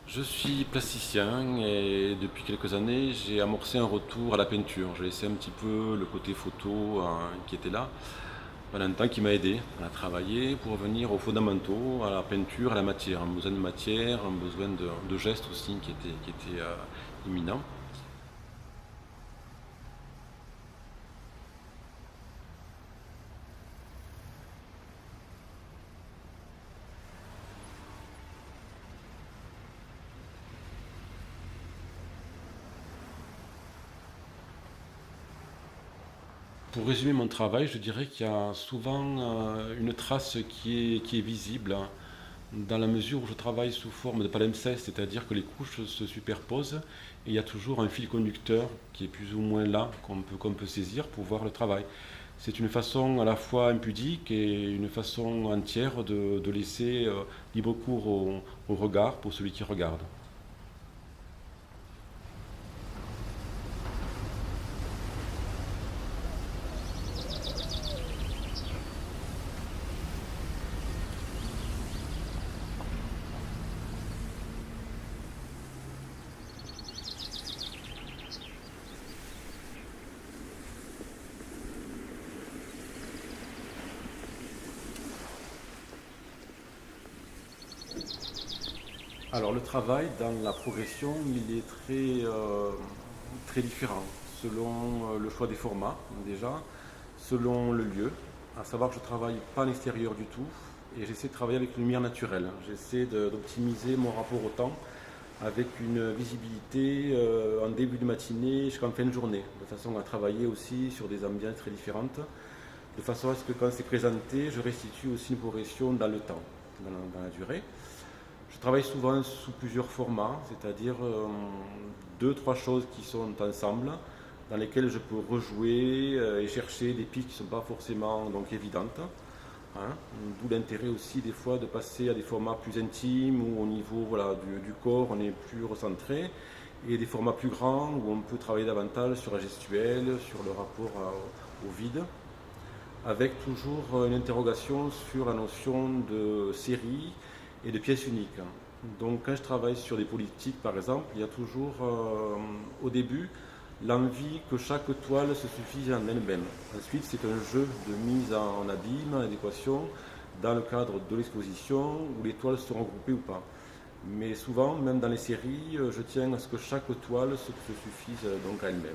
Je suis plasticien et depuis quelques années, j'ai amorcé un retour à la peinture. J'ai laissé un petit peu le côté photo qui était là pendant un temps qui m'a aidé à travailler pour revenir aux fondamentaux, à la peinture, à la matière. Un besoin de matière, un besoin de geste aussi qui était imminent. Pour résumer mon travail, je dirais qu'il y a souvent une trace qui est visible, hein, dans la mesure où je travaille sous forme de palimpseste, c'est-à-dire que les couches se superposent et il y a toujours un fil conducteur qui est plus ou moins là, qu'on peut saisir pour voir le travail. C'est une façon à la fois impudique et une façon entière de laisser libre cours au regard pour celui qui regarde. Alors le travail dans la progression, il est très différent selon le choix des formats déjà, selon le lieu, à savoir que je travaille pas à l'extérieur du tout et j'essaie de travailler avec une lumière naturelle. J'essaie d'optimiser mon rapport au temps avec une visibilité en début de matinée jusqu'en fin de journée, de façon à travailler aussi sur des ambiances très différentes, de façon à ce que quand c'est présenté, je restitue aussi une progression dans le temps, dans la durée. Je travaille souvent sous plusieurs formats, c'est-à-dire deux, trois choses qui sont ensemble, dans lesquelles je peux rejouer et chercher des pistes qui ne sont pas forcément donc, évidentes. Hein. D'où l'intérêt aussi des fois de passer à des formats plus intimes où au niveau voilà, du corps on est plus recentré et des formats plus grands où on peut travailler davantage sur la gestuelle, sur le rapport au vide, avec toujours une interrogation sur la notion de série et de pièces uniques. Donc quand je travaille sur des politiques par exemple, il y a toujours au début l'envie que chaque toile se suffise en elle-même. Ensuite c'est un jeu de mise en abîme, en adéquation, dans le cadre de l'exposition où les toiles seront groupées ou pas. Mais souvent, même dans les séries, je tiens à ce que chaque toile se suffise donc à elle-même.